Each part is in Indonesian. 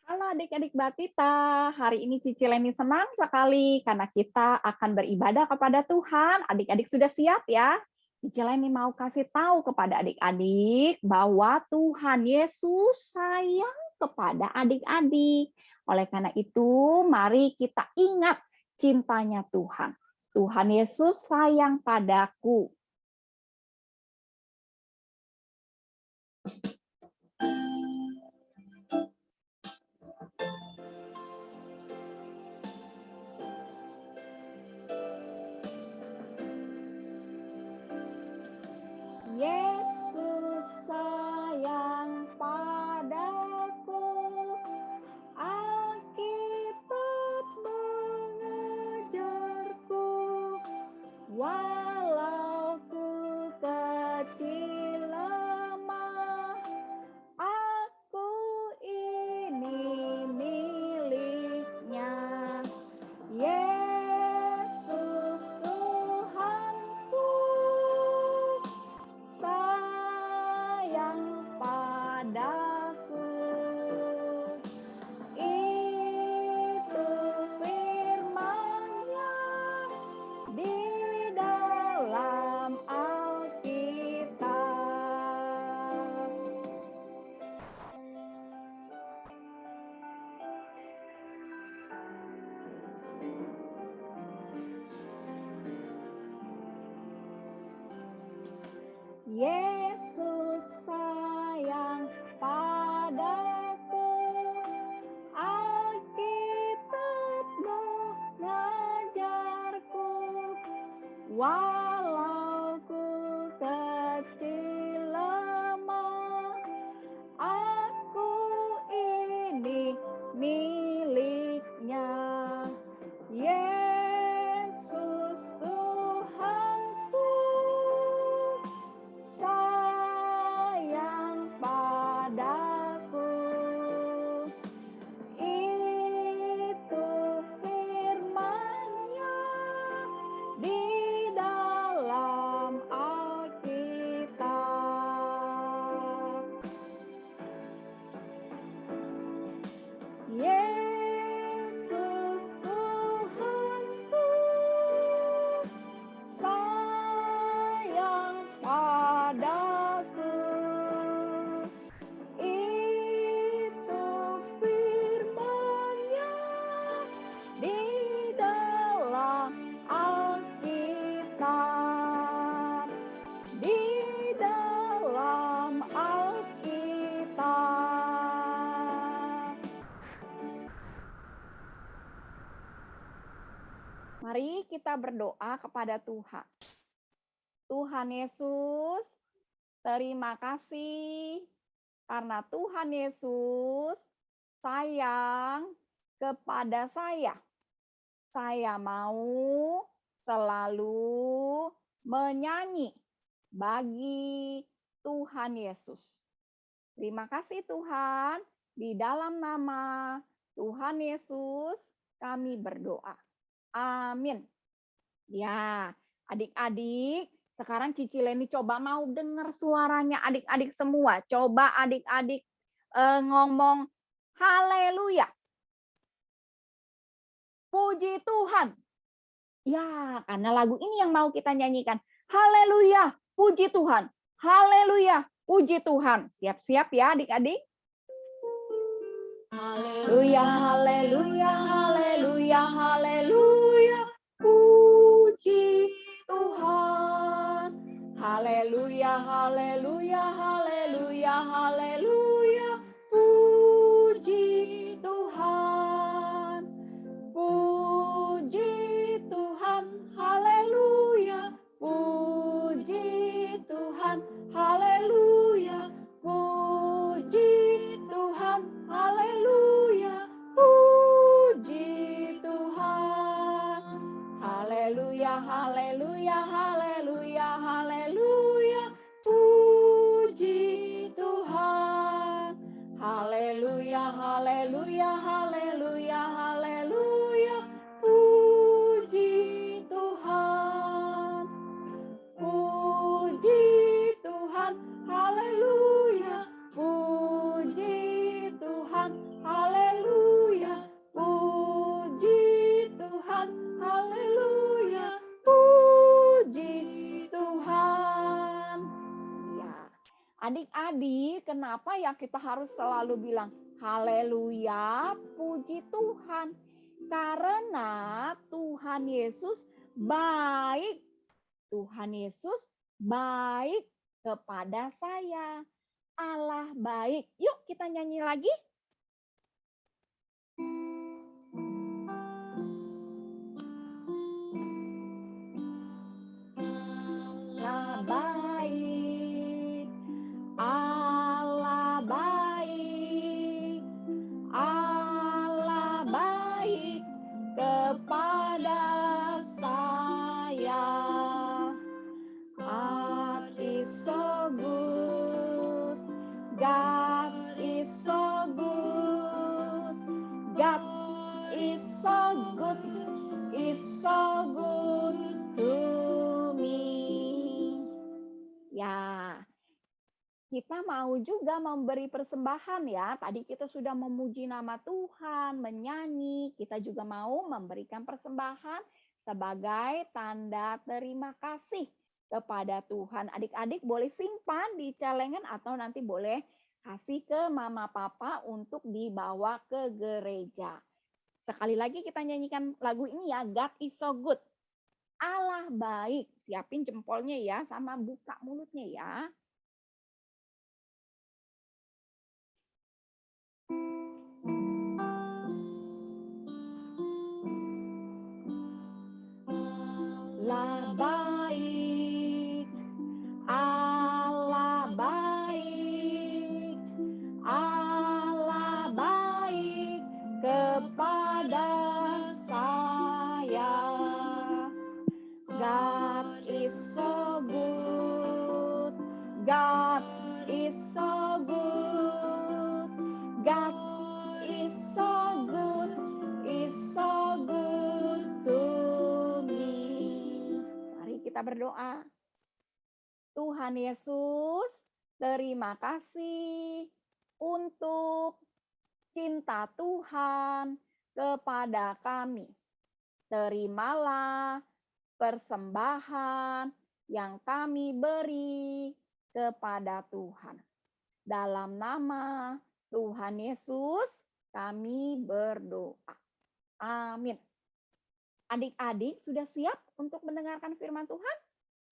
Halo adik-adik Batita, hari ini Cici Leni senang sekali karena kita akan beribadah kepada Tuhan. Adik-adik sudah siap ya? Cici Leni mau kasih tahu kepada adik-adik bahwa Tuhan Yesus sayang kepada adik-adik. Oleh karena itu, mari kita ingat cintanya Tuhan. Tuhan Yesus sayang padaku. Yesus sayang padaku, Alkitab mengajarku, walau ku kecil lemah, aku ini miliknya. Yesus Tuhanku, sayang padaku. Itu firman-Nya di dalam Alkitab. Yesus sayang padaku, Alkitab mengajarku, walau ku kecil lemah, aku ini miliknya. Yesus Tuhanku, sayang padaku. Itu firman-Nya di dalam Alkitab. Yesus Tuhanku, sayang padaku. Itu firman-Nya di dalam Alkitab. Di dalam Alkitab. Mari kita berdoa kepada Tuhan. Tuhan Yesus, terima kasih karena Tuhan Yesus sayang kepada saya. Saya mau selalu menyanyi bagi Tuhan Yesus. Terima kasih Tuhan, di dalam nama Tuhan Yesus kami berdoa. Amin. Ya, adik-adik, sekarang Cici Leni coba mau dengar suaranya adik-adik semua. Coba adik-adik ngomong haleluya. Puji Tuhan. Ya, karena lagu ini yang mau kita nyanyikan. Haleluya, puji Tuhan. Haleluya, puji Tuhan. Siap-siap ya adik-adik. Haleluya, haleluya, haleluya, haleluya. Puji Tuhan. Haleluya, haleluya, haleluya, haleluya. Puji Tuhan. Puji Tuhan, haleluya. Puji Tuhan, haleluya. Puji Tuhan, haleluya. Puji Tuhan. Haleluya, haleluya, haleluya, haleluya. Puji Tuhan. Haleluya, haleluya, haleluya, haleluya. Puji Tuhan. Puji Tuhan, haleluya. Puji Tuhan, haleluya. Tapi kenapa ya kita harus selalu bilang haleluya, puji Tuhan? Karena Tuhan Yesus baik. Tuhan Yesus baik kepada saya. Allah baik. Yuk kita nyanyi lagi. Allah baik. Allah baik. Allah baik kepada saya. God is so good. God is so good. God is so good. It's so good to me. Ya, kita mau juga memberi persembahan ya. Tadi kita sudah memuji nama Tuhan, menyanyi. Kita juga mau memberikan persembahan sebagai tanda terima kasih kepada Tuhan. Adik-adik boleh simpan di celengan atau nanti boleh kasih ke mama papa untuk dibawa ke gereja. Sekali lagi kita nyanyikan lagu ini ya, God is so good. Allah baik. Siapin jempolnya ya, sama buka mulutnya ya. Allah baik. Allah baik. Allah baik kepada saya. God is so good. God is so good. God is so good. It's so good to me. Mari kita berdoa. Tuhan Yesus, terima kasih untuk cinta Tuhan kepada kami. Terimalah persembahan yang kami beri kepada Tuhan. Dalam nama Tuhan Yesus, kami berdoa. Amin. Adik-adik sudah siap untuk mendengarkan firman Tuhan?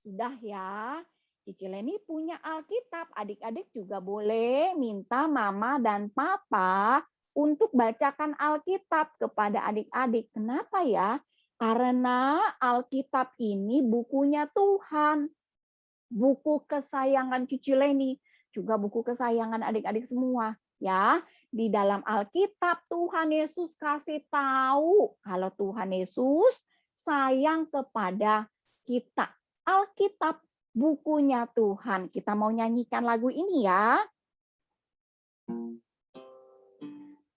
Sudah ya. Cici Leni punya Alkitab. Adik-adik juga boleh minta mama dan papa untuk bacakan Alkitab kepada adik-adik. Kenapa ya? Karena Alkitab ini bukunya Tuhan. Buku kesayangan Cici Leni. Juga buku kesayangan adik-adik semua. Ya, di dalam Alkitab Tuhan Yesus kasih tahu kalau Tuhan Yesus sayang kepada kita. Alkitab bukunya Tuhan. Kita mau nyanyikan lagu ini ya.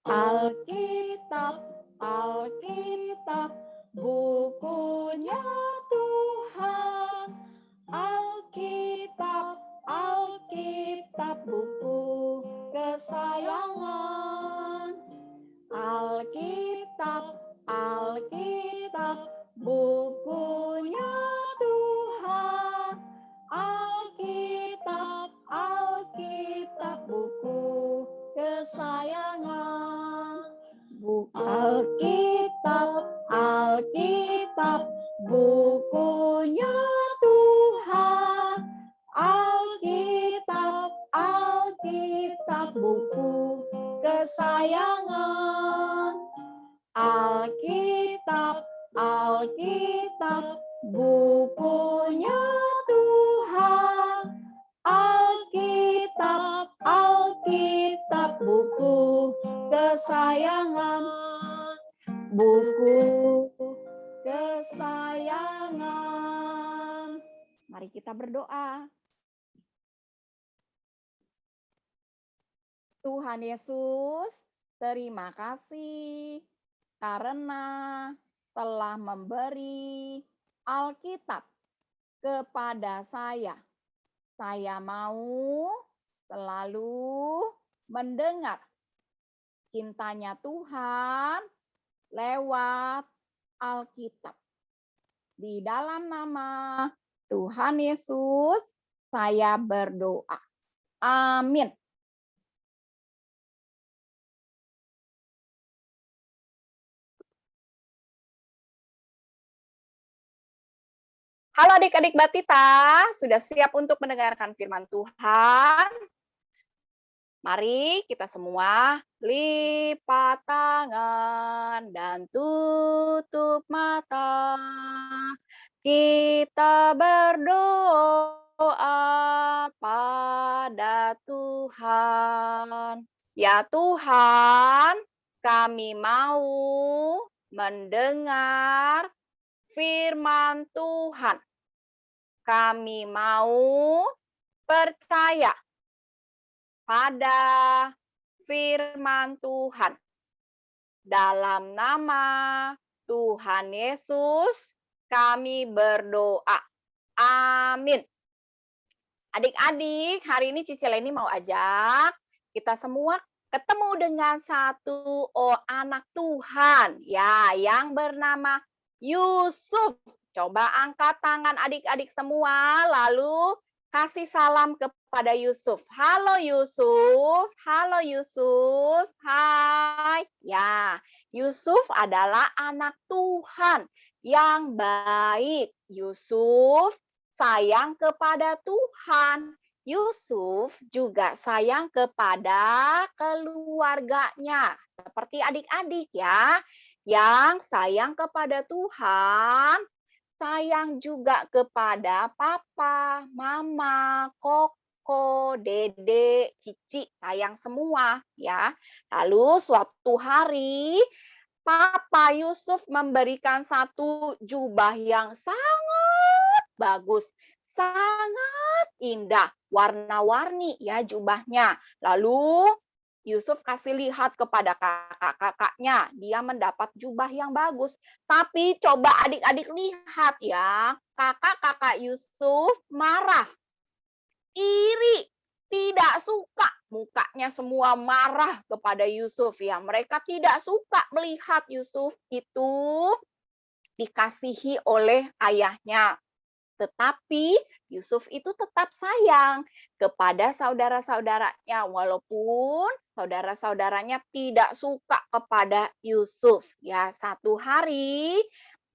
Alkitab, Alkitab, bukunya Tuhan. Alkitab, Alkitab, buku kesayangan. Alkitab, Alkitab, bukunya Tuhan. Alkitab, Alkitab, buku kesayangan. Alkitab, Alkitab, bukunya Tuhan. Alkitab, Alkitab, buku kesayangan. Alkitab, Alkitab, bukunya Tuhan. Alkitab, Alkitab, buku kesayangan. Buku kesayangan. Mari kita berdoa. Tuhan Yesus, terima kasih karena telah memberi Alkitab kepada saya. Saya mau selalu mendengar cintanya Tuhan lewat Alkitab. Di dalam nama Tuhan Yesus, saya berdoa. Amin. Halo adik-adik Batita, sudah siap untuk mendengarkan firman Tuhan? Mari kita semua lipat tangan dan tutup mata. Kita berdoa pada Tuhan. Ya Tuhan, kami mau mendengar firman Tuhan. Kami mau percaya pada firman Tuhan. Dalam nama Tuhan Yesus, kami berdoa. Amin. Adik-adik, hari ini Cici Leni mau ajak kita semua ketemu dengan satu anak Tuhan ya yang bernama Yusuf. Coba angkat tangan adik-adik semua, lalu kasih salam kepada Yusuf. Halo Yusuf, halo Yusuf, hai. Ya, Yusuf adalah anak Tuhan yang baik. Yusuf sayang kepada Tuhan. Yusuf juga sayang kepada keluarganya. Seperti adik-adik ya, yang sayang kepada Tuhan, sayang juga kepada papa, mama, koko, dede, cici, sayang semua ya. Lalu suatu hari Papa Yusuf memberikan satu jubah yang sangat bagus, sangat indah, warna-warni ya jubahnya. Lalu Yusuf kasih lihat kepada kakak-kakaknya, dia mendapat jubah yang bagus. Tapi coba adik-adik lihat ya, kakak-kakak Yusuf marah, iri, tidak suka. Mukanya semua marah kepada Yusuf ya. Mereka tidak suka melihat Yusuf itu dikasihi oleh ayahnya. Tetapi Yusuf itu tetap sayang kepada saudara-saudaranya walaupun saudara-saudaranya tidak suka kepada Yusuf. Ya, satu hari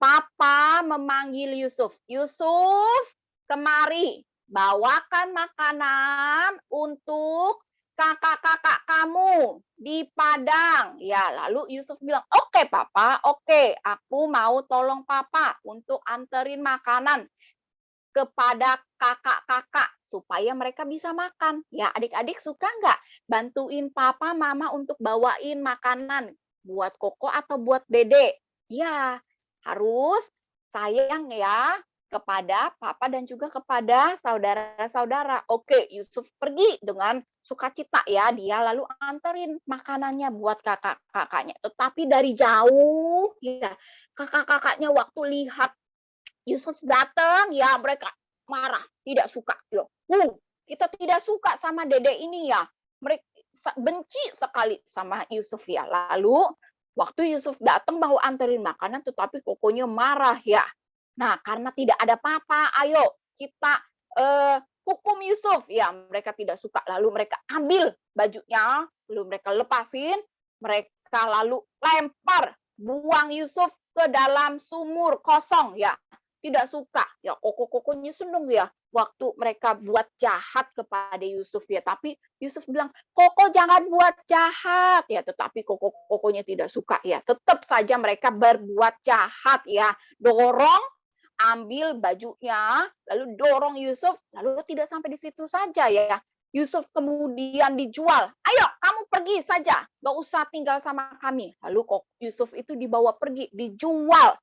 papa memanggil Yusuf. Yusuf, kemari, bawakan makanan untuk kakak-kakak kamu di Padang. Ya, lalu Yusuf bilang, "Oke, Papa, oke. Aku mau tolong Papa untuk anterin makanan kepada kakak-kakak supaya mereka bisa makan." Ya, adik-adik suka nggak bantuin papa, mama untuk bawain makanan buat koko atau buat dede? Ya, harus sayang ya kepada papa dan juga kepada saudara-saudara. Oke, Yusuf pergi dengan sukacita ya, dia lalu anterin makanannya buat kakak-kakaknya. Tetapi dari jauh ya, kakak-kakaknya waktu lihat Yusuf datang, ya mereka marah, tidak suka. Ya, kita tidak suka sama dede ini ya. Mereka benci sekali sama Yusuf ya. Lalu waktu Yusuf datang mau anterin makanan, tetapi kokonya marah ya. Nah, karena tidak ada papa, ayo kita hukum Yusuf. Ya, mereka tidak suka. Lalu mereka ambil bajunya, lalu mereka lepasin, mereka lalu lempar, buang Yusuf ke dalam sumur kosong ya. Tidak suka ya, koko-kokonya seneng ya waktu mereka buat jahat kepada Yusuf ya, tapi Yusuf bilang, "Koko jangan buat jahat." Ya, tetapi koko-kokonya tidak suka ya, tetap saja mereka berbuat jahat ya, dorong, ambil bajunya, lalu dorong Yusuf, lalu tidak sampai di situ saja ya, Yusuf kemudian dijual. "Ayo kamu pergi saja, gak usah tinggal sama kami." Lalu kok Yusuf itu dibawa pergi, dijual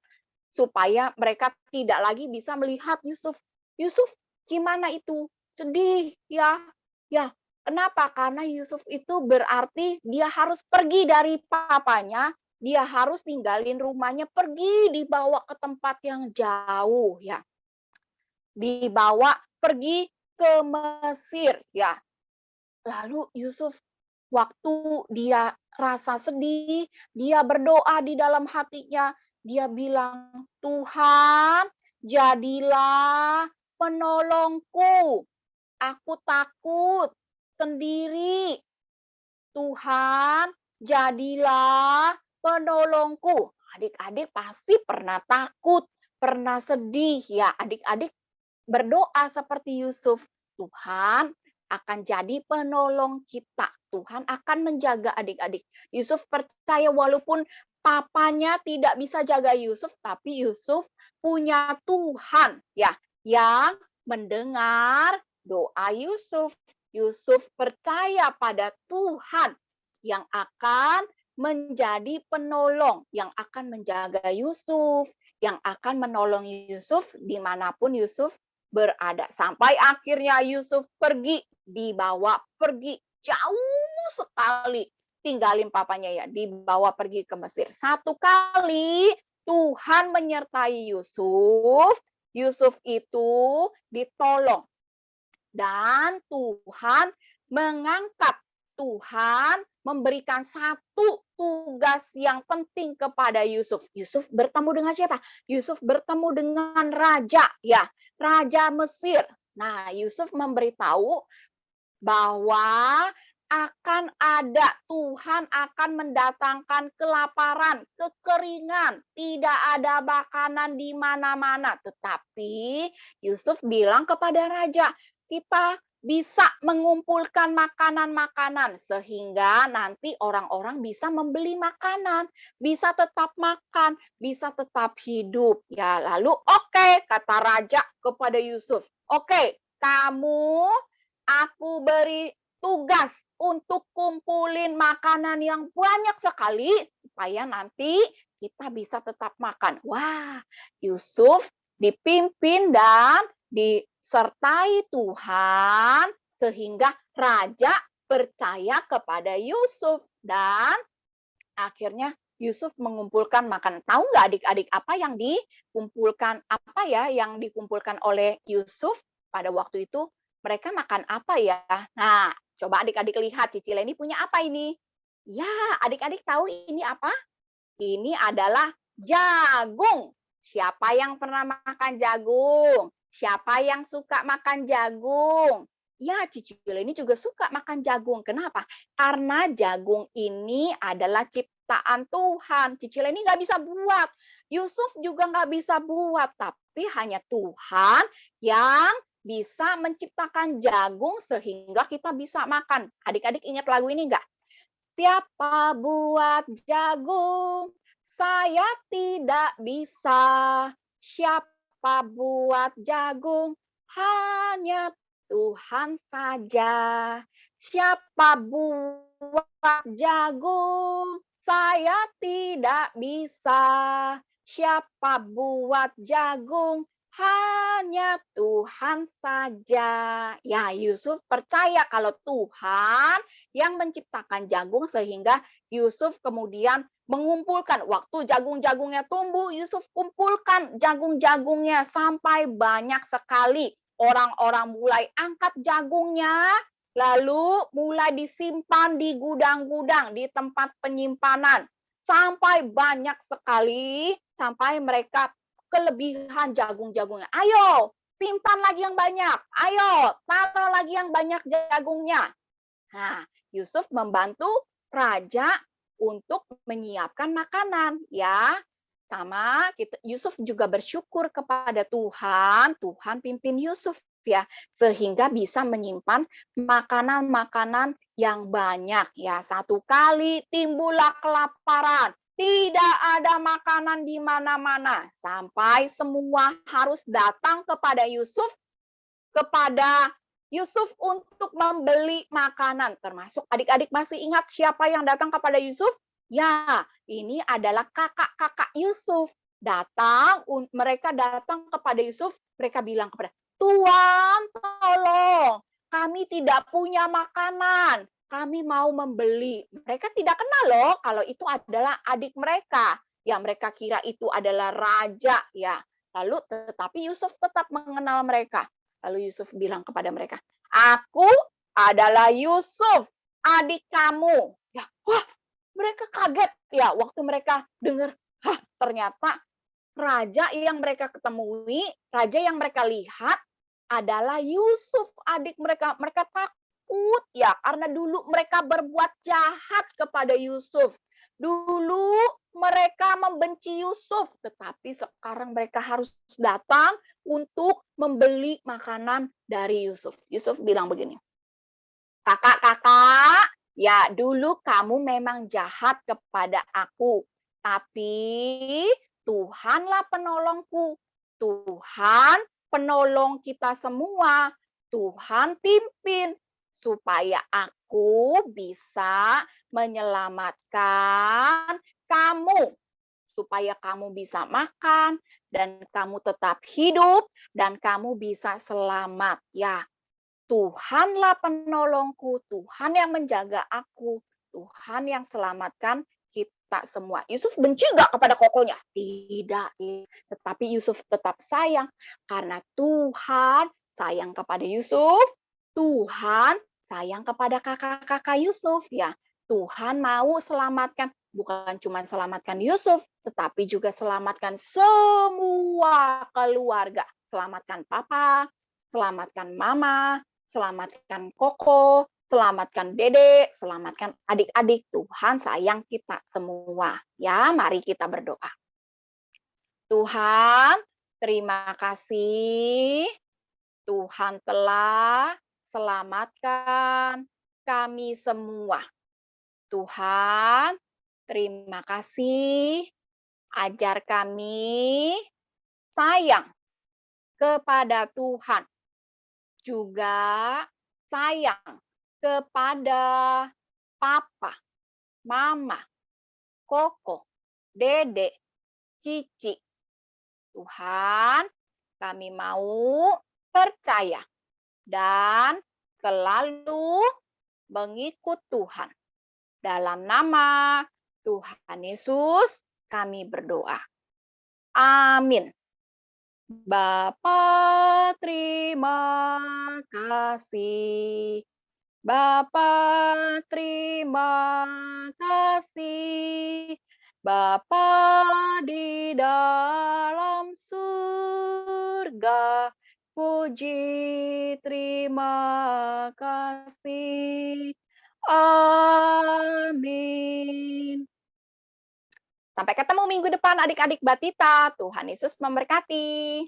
supaya mereka tidak lagi bisa melihat Yusuf. Yusuf gimana itu? Sedih ya. Ya, kenapa? Karena Yusuf itu berarti dia harus pergi dari papanya, dia harus tinggalin rumahnya, pergi dibawa ke tempat yang jauh ya. Dibawa pergi ke Mesir ya. Lalu Yusuf waktu dia rasa sedih, dia berdoa di dalam hatinya, dia bilang, "Tuhan, jadilah penolongku. Aku takut sendiri. Tuhan, jadilah penolongku." Adik-adik pasti pernah takut, pernah sedih ya, adik-adik berdoa seperti Yusuf. Tuhan akan jadi penolong kita. Tuhan akan menjaga adik-adik. Yusuf percaya walaupun papanya tidak bisa jaga Yusuf, tapi Yusuf punya Tuhan ya yang mendengar doa Yusuf. Yusuf percaya pada Tuhan yang akan menjadi penolong, yang akan menjaga Yusuf, yang akan menolong Yusuf dimanapun Yusuf berada. Sampai akhirnya Yusuf pergi, dibawa pergi jauh sekali. Tinggalin papanya ya, dibawa pergi ke Mesir. Satu kali Tuhan menyertai Yusuf, Yusuf itu ditolong. Dan Tuhan mengangkat, Tuhan memberikan satu tugas yang penting kepada Yusuf. Yusuf bertemu dengan siapa? Yusuf bertemu dengan raja, ya, raja Mesir. Nah, Yusuf memberitahu bahwa akan ada, Tuhan akan mendatangkan kelaparan, kekeringan, tidak ada makanan di mana-mana. Tetapi Yusuf bilang kepada raja, kita bisa mengumpulkan makanan-makanan sehingga nanti orang-orang bisa membeli makanan, bisa tetap makan, bisa tetap hidup. Ya, lalu oke, kata raja kepada Yusuf, oke, kamu aku beri tugas untuk kumpulin makanan yang banyak sekali supaya nanti kita bisa tetap makan. Wah, Yusuf dipimpin dan disertai Tuhan sehingga raja percaya kepada Yusuf dan akhirnya Yusuf mengumpulkan makanan. Tahu nggak adik-adik apa yang dikumpulkan, apa ya yang dikumpulkan oleh Yusuf pada waktu itu? Mereka makan apa ya? Nah, coba adik-adik lihat, Cici Leni punya apa ini? Ya, adik-adik tahu ini apa? Ini adalah jagung. Siapa yang pernah makan jagung? Siapa yang suka makan jagung? Ya, Cici Leni juga suka makan jagung. Kenapa? Karena jagung ini adalah ciptaan Tuhan. Cici Leni nggak bisa buat. Yusuf juga nggak bisa buat. Tapi hanya Tuhan yang bisa menciptakan jagung sehingga kita bisa makan. Adik-adik ingat lagu ini enggak? Siapa buat jagung? Saya tidak bisa. Siapa buat jagung? Hanya Tuhan saja. Siapa buat jagung? Saya tidak bisa. Siapa buat jagung? Hanya Tuhan saja. Ya, Yusuf percaya kalau Tuhan yang menciptakan jagung sehingga Yusuf kemudian mengumpulkan. Waktu jagung-jagungnya tumbuh, Yusuf kumpulkan jagung-jagungnya sampai banyak sekali. Orang-orang mulai angkat jagungnya, lalu mulai disimpan di gudang-gudang, di tempat penyimpanan. Sampai banyak sekali, sampai mereka kelebihan jagung-jagungnya. Ayo, simpan lagi yang banyak. Ayo, taruh lagi yang banyak jagungnya. Nah, Yusuf membantu raja untuk menyiapkan makanan, ya. Sama Yusuf juga bersyukur kepada Tuhan, Tuhan pimpin Yusuf ya, sehingga bisa menyimpan makanan-makanan yang banyak ya. Satu kali timbullah kelaparan. Tidak ada makanan di mana-mana. Sampai semua harus datang kepada Yusuf untuk membeli makanan. Termasuk adik-adik masih ingat siapa yang datang kepada Yusuf? Ya, ini adalah kakak-kakak Yusuf. Mereka datang kepada Yusuf, mereka bilang kepada Tuhan, tolong, kami tidak punya makanan. Kami mau membeli. Mereka tidak kenal loh kalau itu adalah adik mereka. Ya, mereka kira itu adalah raja ya. Lalu tetapi Yusuf tetap mengenal mereka. Lalu Yusuf bilang kepada mereka, "Aku adalah Yusuf, adik kamu." Ya, wah, mereka kaget ya waktu mereka dengar, ternyata raja yang mereka ketemui, raja yang mereka lihat adalah Yusuf, adik mereka. Mereka takut ya, karena dulu mereka berbuat jahat kepada Yusuf. Dulu mereka membenci Yusuf, tetapi sekarang mereka harus datang untuk membeli makanan dari Yusuf. Yusuf bilang begini, "Kakak-kakak, ya dulu kamu memang jahat kepada aku, tapi Tuhanlah penolongku. Tuhan penolong kita semua. Tuhan pimpin supaya aku bisa menyelamatkan kamu, supaya kamu bisa makan dan kamu tetap hidup dan kamu bisa selamat ya. Tuhanlah penolongku, Tuhan yang menjaga aku, Tuhan yang selamatkan kita semua." Yusuf benci nggak kepada kokonya? Tidak, tetapi Yusuf tetap sayang karena Tuhan sayang kepada Yusuf, Tuhan sayang kepada kakak-kakak Yusuf ya. Tuhan mau selamatkan, bukan cuma selamatkan Yusuf, tetapi juga selamatkan semua keluarga. Selamatkan papa, selamatkan mama, selamatkan koko, selamatkan dede, selamatkan adik-adik. Tuhan sayang kita semua. Ya, mari kita berdoa. Tuhan, terima kasih. Tuhan telah selamatkan kami semua. Tuhan, terima kasih. Ajar kami sayang kepada Tuhan, juga sayang kepada papa, mama, koko, dede, cici. Tuhan, kami mau percaya dan selalu mengikut Tuhan. Dalam nama Tuhan Yesus kami berdoa. Amin. Bapa, terima kasih. Bapa, terima kasih. Bapa di dalam surga, puji terima kasih. Amin. Sampai ketemu minggu depan adik-adik Batita. Tuhan Yesus memberkati.